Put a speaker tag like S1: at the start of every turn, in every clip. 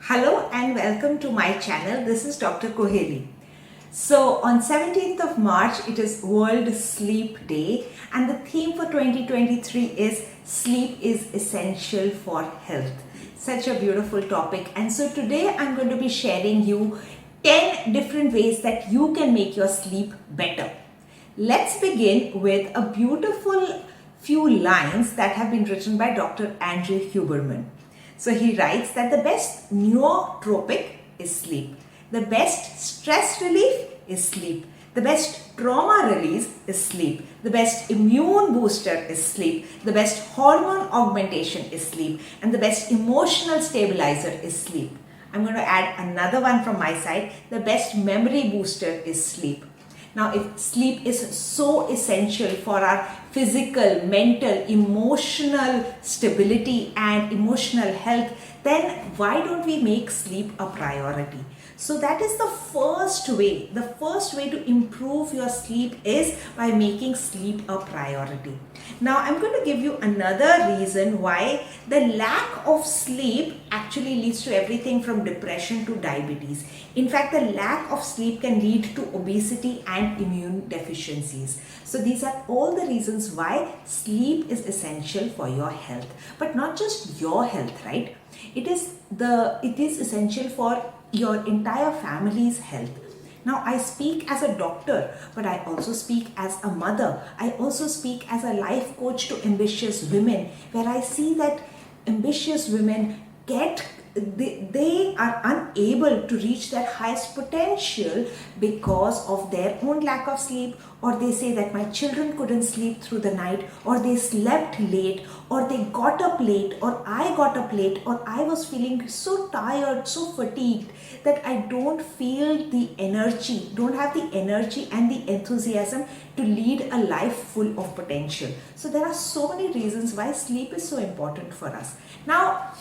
S1: Hello and welcome to my channel. This is Dr. Koheli. So on 17th of March, it is World Sleep Day and the theme for 2023 is sleep is essential for health. Such a beautiful topic. And so today I'm going to be sharing you 10 different ways that you can make your sleep better. Let's begin with a beautiful few lines that have been written by Dr. Andrew Huberman. So he writes that the best nootropic is sleep. The best stress relief is sleep. The best trauma release is sleep. The best immune booster is sleep. The best hormone augmentation is sleep. And the best emotional stabilizer is sleep. I'm going to add another one from my side. The best memory booster is sleep. Now, if sleep is so essential for our physical, mental, emotional stability and emotional health, then why don't we make sleep a priority? So that is the first way. The first way to improve your sleep is by making sleep a priority. Now, I'm going to give you another reason why the lack of sleep actually leads to everything from depression to diabetes. In fact, the lack of sleep can lead to obesity and immune deficiencies. So these are all the reasons why sleep is essential for your health. But not just your health, right? It is essential for your entire family's health. Now, I speak as a doctor, but I also speak as a mother. I also speak as a life coach to ambitious women, where I see that ambitious women they are unable to reach their highest potential because of their own lack of sleep, or they say that my children couldn't sleep through the night, or they slept late, or they got up late, or I got up late, or I was feeling so tired, so fatigued that I don't feel the energy, don't have the energy and the enthusiasm to lead a life full of potential. So there are so many reasons why sleep is so important for us. Now,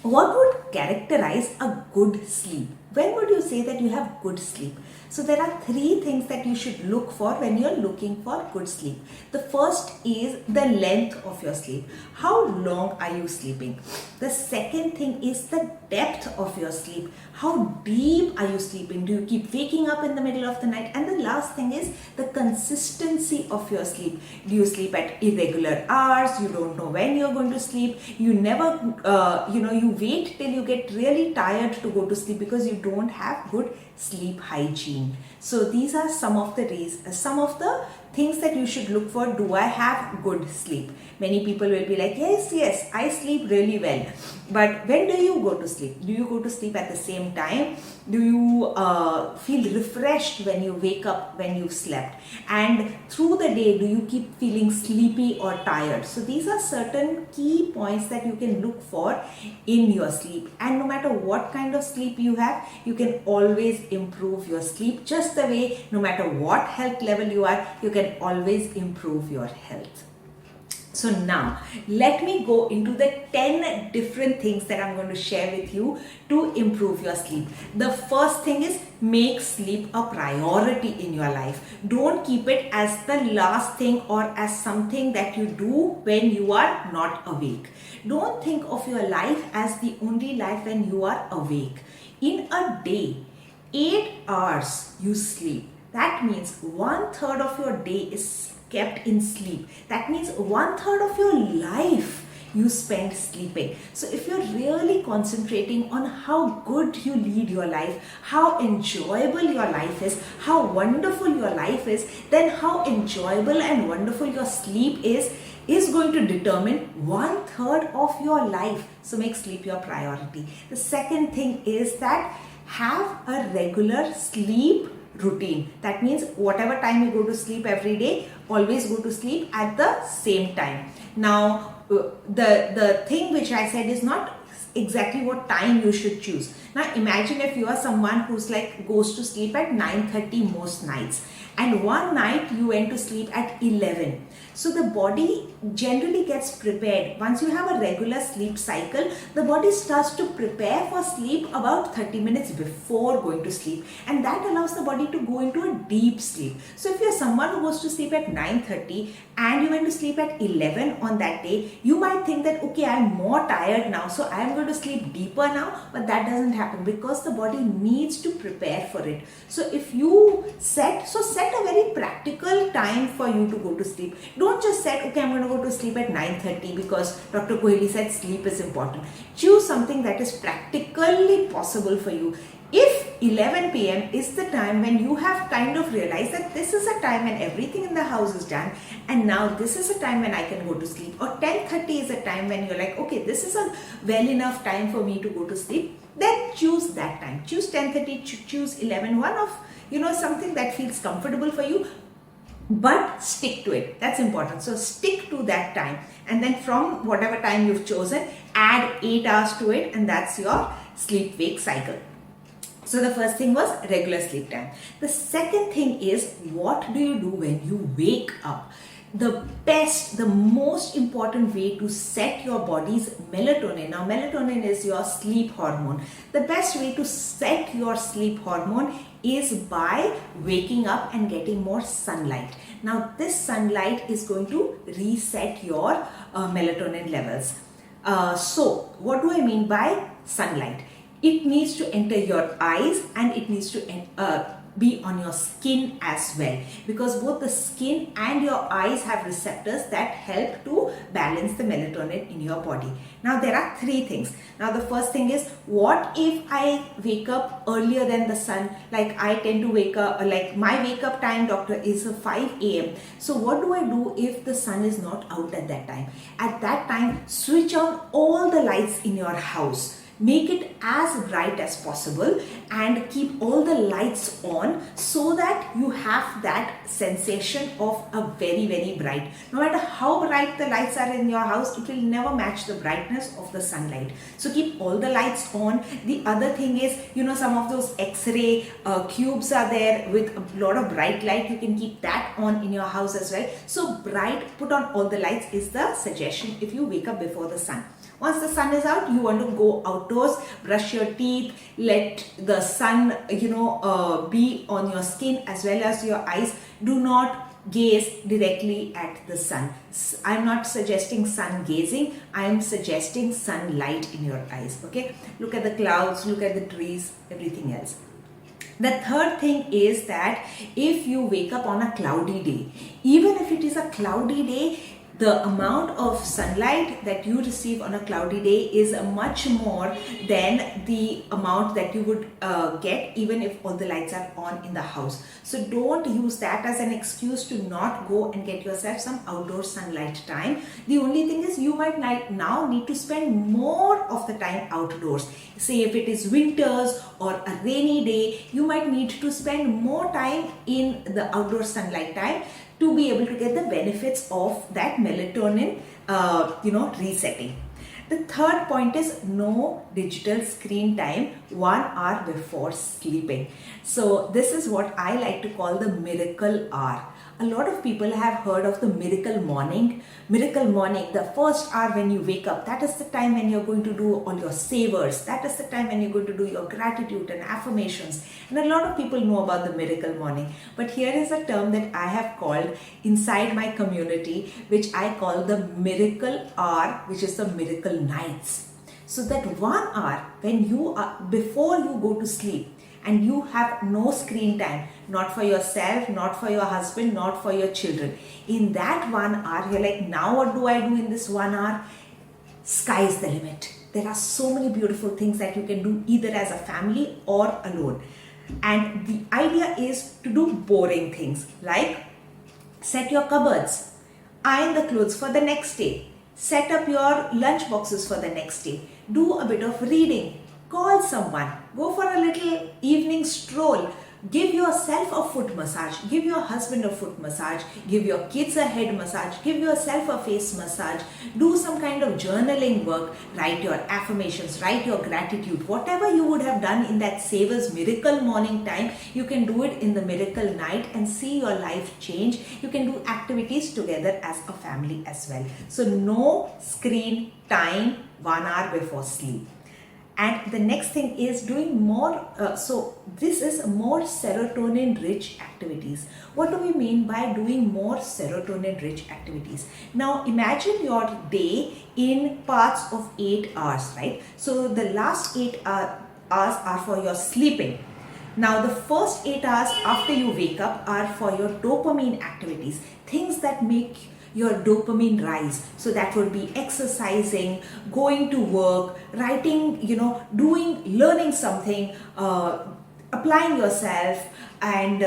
S1: what would characterize a good sleep? When would you say that you have good sleep? So there are three things that you should look for when you're looking for good sleep. The first is the length of your sleep. How long are you sleeping? The second thing is the depth of your sleep. How deep are you sleeping? Do you keep waking up in the middle of the night? And the last thing is the consistency of your sleep. Do you sleep at irregular hours? You don't know when you're going to sleep. You never, you wait till you get really tired to go to sleep because you don't have good sleep hygiene. So these are some of the things that you should look for. Do I have good sleep? Many people will be like, yes, I sleep really well. But when do you go to sleep? Do you go to sleep at the same time? Do you feel refreshed when you wake up, when you've slept? And through the day, do you keep feeling sleepy or tired? So these are certain key points that you can look for in your sleep. And no matter what kind of sleep you have, you can always improve your sleep. Just the way, no matter what health level you are, you can always improve your health. So now, let me go into the 10 different things that I'm going to share with you to improve your sleep. The first thing is make sleep a priority in your life. Don't keep it as the last thing or as something that you do when you are not awake. Don't think of your life as the only life when you are awake. In a day, 8 hours you sleep. That means 1/3 of your day is kept in sleep. That means 1/3 of your life you spend sleeping. So if you're really concentrating on how good you lead your life, how enjoyable your life is, how wonderful your life is, then how enjoyable and wonderful your sleep is going to determine 1/3 of your life. So make sleep your priority. The second thing is that have a regular sleep routine. That means whatever time you go to sleep every day, always go to sleep at the same time. Now, the thing which I said is not exactly what time you should choose. Now imagine if you are someone who's like goes to sleep at 9:30 most nights, and one night you went to sleep at 11. So the body generally gets prepared. Once you have a regular sleep cycle, the body starts to prepare for sleep about 30 minutes before going to sleep, and that allows the body to go into a deep sleep. So if you're someone who goes to sleep at 9:30 and you went to sleep at 11 on that day, you might think that, okay, I'm more tired now, so I'm going to sleep deeper now, but that doesn't happen because the body needs to prepare for it. So if you set a very practical time for you to go to sleep. Don't just set, okay, I'm going to go to sleep at 9:30 because Dr. Kohli said sleep is important. Choose something that is practically possible for you. If 11 p.m. is the time when you have kind of realized that this is a time when everything in the house is done and now this is a time when I can go to sleep, or 10:30 is a time when you're like, okay, this is a well enough time for me to go to sleep, then choose that time. Choose 10:30, choose 11, one of, something that feels comfortable for you, but stick to it. That's important. So stick to that time, and then from whatever time you've chosen, add 8 hours to it, and that's your sleep wake cycle. So the first thing was regular sleep time. The second thing is, what do you do when you wake up? The most important way to set your body's melatonin. Now, melatonin is your sleep hormone. The best way to set your sleep hormone is by waking up and getting more sunlight. Now, this sunlight is going to reset your melatonin levels. So, what do I mean by sunlight? It needs to enter your eyes and it needs to be on your skin as well, because both the skin and your eyes have receptors that help to balance the melatonin in your body. Now there are 3 things. Now the first thing is, what if I wake up earlier than the sun? Like I tend to wake up, like my wake up time, doctor, is 5 a.m. So what do I do if the sun is not out at that time? At that time, switch on all the lights in your house. Make it as bright as possible and keep all the lights on so that you have that sensation of a very, very bright. No matter how bright the lights are in your house, it will never match the brightness of the sunlight. So keep all the lights on. The other thing is, some of those X-ray cubes are there with a lot of bright light. You can keep that on in your house as well. So bright, put on all the lights is the suggestion if you wake up before the sun. Once the sun is out, you want to go outdoors, brush your teeth, let the sun, be on your skin as well as your eyes. Do not gaze directly at the sun. I'm not suggesting sun gazing. I am suggesting sunlight in your eyes. Okay? Look at the clouds, look at the trees, everything else. The third thing is that if you wake up on a cloudy day, even if it is a cloudy day, the amount of sunlight that you receive on a cloudy day is much more than the amount that you would get even if all the lights are on in the house. So don't use that as an excuse to not go and get yourself some outdoor sunlight time. The only thing is, you might now need to spend more of the time outdoors. Say if it is winters or a rainy day, you might need to spend more time in the outdoor sunlight time to be able to get the benefits of that melatonin, resetting. The third point is no digital screen time 1 hour before sleeping. So this is what I like to call the miracle hour. A lot of people have heard of the miracle morning. Miracle morning, the first hour when you wake up, that is the time when you're going to do all your savers. That is the time when you're going to do your gratitude and affirmations. And a lot of people know about the miracle morning. But here is a term that I have called inside my community, which I call the miracle hour, which is the miracle nights. So that 1 hour when you are, before you go to sleep, and you have no screen time, not for yourself, not for your husband, not for your children. In that 1 hour, you're like, now what do I do in this 1 hour? Sky is the limit. There are so many beautiful things that you can do either as a family or alone. And the idea is to do boring things like set your cupboards, iron the clothes for the next day, set up your lunch boxes for the next day, do a bit of reading, call someone, go for a little evening stroll, Give yourself a foot massage, give your husband a foot massage, give your kids a head massage, give yourself a face massage, do some kind of journaling work, write your affirmations, write your gratitude. Whatever you would have done in that Saver's miracle morning time, you can do it in the miracle night and see your life change. You can do activities together as a family as well. So no screen time 1 hour before sleep. And the next thing is doing more, so this is more serotonin rich activities. What do we mean by doing more serotonin rich activities? Now imagine your day in parts of 8 hours, right? So the last 8 hours are for your sleeping. Now the first 8 hours after you wake up are for your dopamine activities, things that make your dopamine rise. So that would be exercising, going to work, writing, learning something, applying yourself, and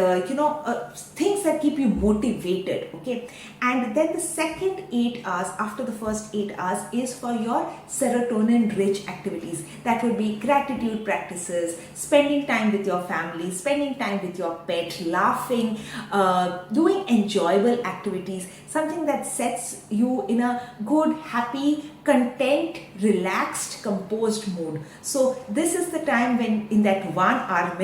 S1: things that keep you motivated. Okay, and then the second 8 hours after the first 8 hours is for your serotonin rich activities. That would be gratitude practices, spending time with your family, spending time with your pet, laughing, doing enjoyable activities, something that sets you in a good, happy, content, relaxed, composed mood. So this is the time when in that 1 hour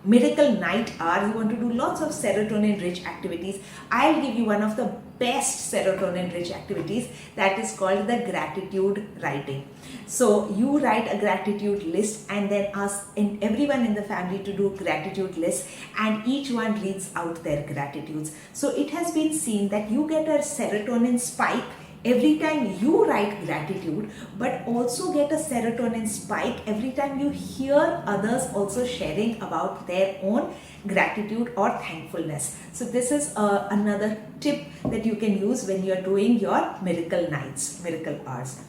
S1: miracle night hour, you want to do lots of serotonin rich activities. I'll give you one of the best serotonin rich activities, that is called the gratitude writing. So you write a gratitude list and then ask everyone in the family to do gratitude lists, and each one reads out their gratitudes. So it has been seen that you get a serotonin spike every time you write gratitude, but also get a serotonin spike every time you hear others also sharing about their own gratitude or thankfulness. So this is another tip that you can use when you are doing your miracle nights, miracle hours.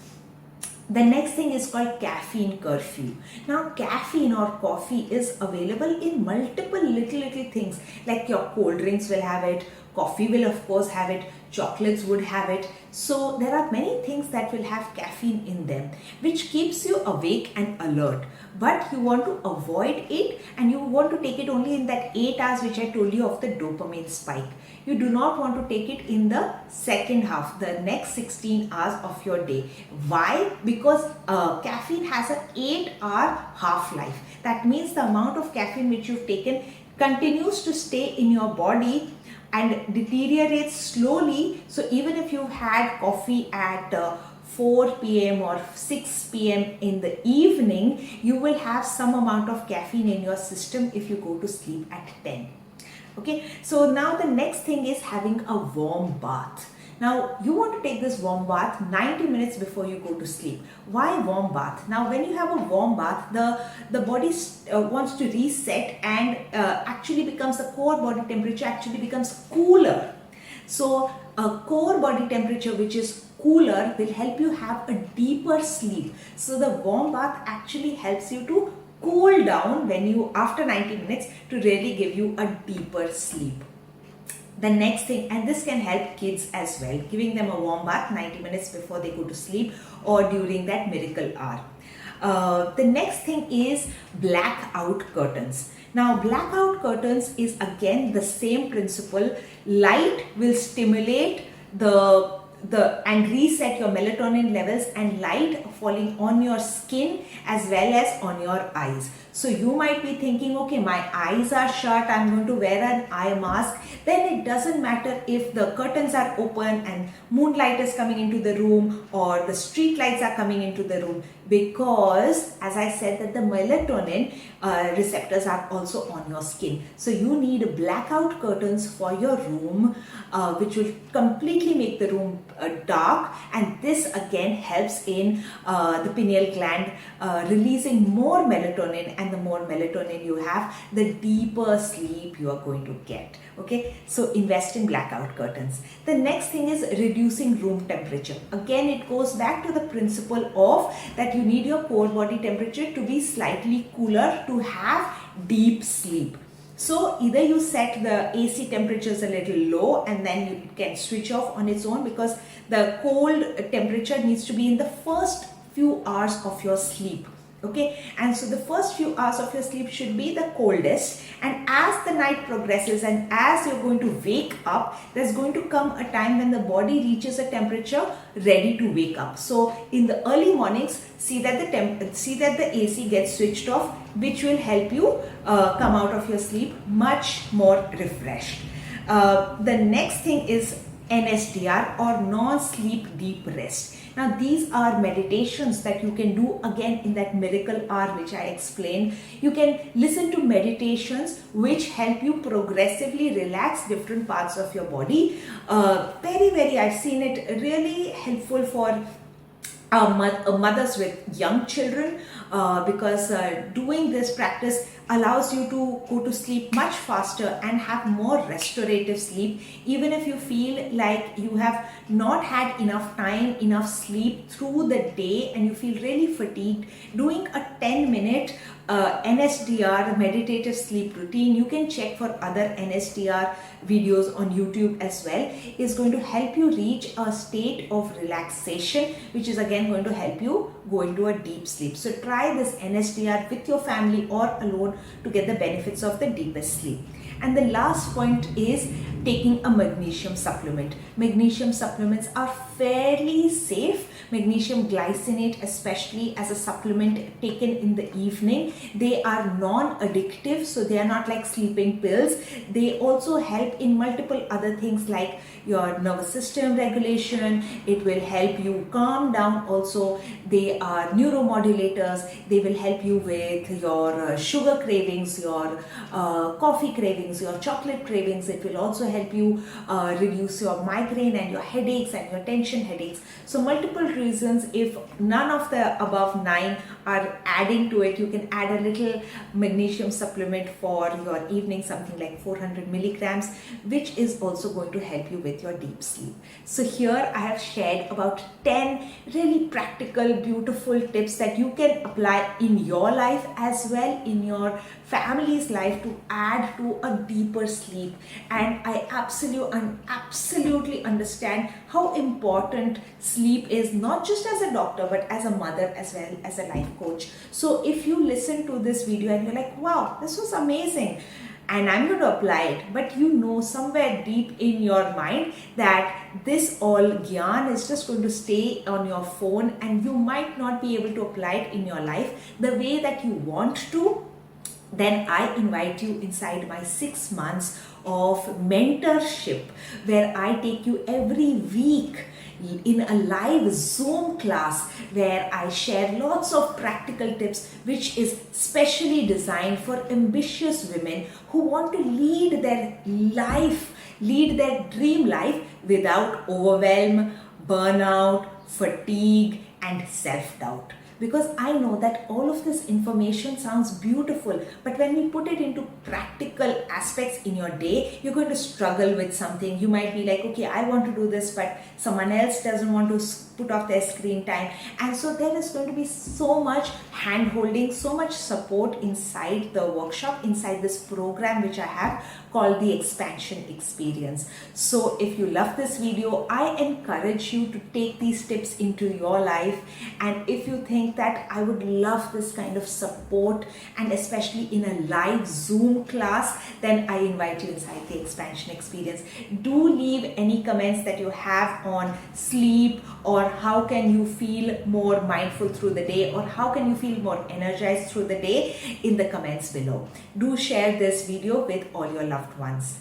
S1: The next thing is called caffeine curfew. Now caffeine or coffee is available in multiple little things, like your cold drinks will have it, coffee will of course have it, chocolates would have it. So there are many things that will have caffeine in them, which keeps you awake and alert. But you want to avoid it, and you want to take it only in that 8 hours which I told you of the dopamine spike. You do not want to take it in the second half, the next 16 hours of your day. Why? Because caffeine has an 8-hour half-life. That means the amount of caffeine which you've taken continues to stay in your body and deteriorates slowly. So even if you had coffee at 4 p.m. or 6 p.m. in the evening, you will have some amount of caffeine in your system if you go to sleep at 10. Okay, so now the next thing is having a warm bath. Now you want to take this warm bath 90 minutes before you go to sleep. Why warm bath? Now when you have a warm bath, the body wants to reset and actually becomes, the core body temperature actually becomes cooler. So a core body temperature which is cooler will help you have a deeper sleep. So the warm bath actually helps you to cool down when you, after 90 minutes, to really give you a deeper sleep. The next thing, and this can help kids as well, giving them a warm bath 90 minutes before they go to sleep or during that miracle hour. The next thing is blackout curtains. Now blackout curtains is again the same principle. Light will stimulate and reset your melatonin levels, and light falling on your skin as well as on your eyes. So you might be thinking, okay, my eyes are shut, I'm going to wear an eye mask. Then it doesn't matter if the curtains are open and moonlight is coming into the room or the street lights are coming into the room, because as I said that the melatonin receptors are also on your skin. So you need blackout curtains for your room, which will completely make the room dark, and this again helps in the pineal gland releasing more melatonin, and the more melatonin you have, the deeper sleep you are going to get. Okay, so invest in blackout curtains. The next thing is reducing room temperature. Again, it goes back to the principle of that you need your core body temperature to be slightly cooler to have deep sleep. So either you set the AC temperatures a little low and then you can switch off on its own, because the cold temperature needs to be in the first few hours of your sleep. Okay, and so the first few hours of your sleep should be the coldest, and as the night progresses and as you're going to wake up, there's going to come a time when the body reaches a temperature ready to wake up. So in the early mornings, see that the AC gets switched off, which will help you come out of your sleep much more refreshed. The next thing is NSDR, or non-sleep deep rest. Now these are meditations that you can do again in that miracle hour which I explained. You can listen to meditations which help you progressively relax different parts of your body. I've seen it really helpful for mothers with young children, because doing this practice allows you to go to sleep much faster and have more restorative sleep, even if you feel like you have not had enough sleep through the day and you feel really fatigued. Doing a 10-minute NSDR meditative sleep routine, you can check for other NSDR videos on YouTube as well, is going to help you reach a state of relaxation, which is again going to help you go into a deep sleep. So try this NSDR with your family or alone to get the benefits of the deepest sleep. And the last point is taking a magnesium supplement. Magnesium supplements are fairly safe. Magnesium glycinate, especially as a supplement taken in the evening, they are non-addictive, so they are not like sleeping pills. They also help in multiple other things like your nervous system regulation. It will help you calm down also. They are neuromodulators. They will help you with your sugar cravings, your coffee cravings, your chocolate cravings. It will also help you reduce your migraine and your headaches and your tension headaches. So multiple reasons. If none of the above 9 are adding to it, you can add a little magnesium supplement for your evening, something like 400 milligrams, which is also going to help you with your deep sleep. So here I have shared about 10 really practical, beautiful tips that you can apply in your life as well, in your family's life, to add to a deeper sleep. And I absolutely understand how important sleep is, not just as a doctor but as a mother as well as a life coach. So if you listen to this video and you're like, wow, this was amazing, and I'm going to apply it, but you know somewhere deep in your mind that this all gyan is just going to stay on your phone and you might not be able to apply it in your life the way that you want to, then I invite you inside my 6 months of mentorship, where I take you every week in a live Zoom class where I share lots of practical tips, which is specially designed for ambitious women who want to lead their life, lead their dream life without overwhelm, burnout, fatigue, and self-doubt. Because I know that all of this information sounds beautiful, but when we put it into practical aspects in your day, you're going to struggle with something. You might be like, okay, I want to do this, but someone else doesn't want to put off their screen time. And so there is going to be so much hand-holding, so much support inside the workshop, inside this program which I have called the Expansion Experience. So if you love this video, I encourage you to take these tips into your life. And if you think that I would love this kind of support, and especially in a live Zoom class, then I invite you inside the Expansion Experience. Do leave any comments that you have on sleep, or how can you feel more mindful through the day, or how can you feel more energized through the day, in the comments below. Do share this video with all your loved ones.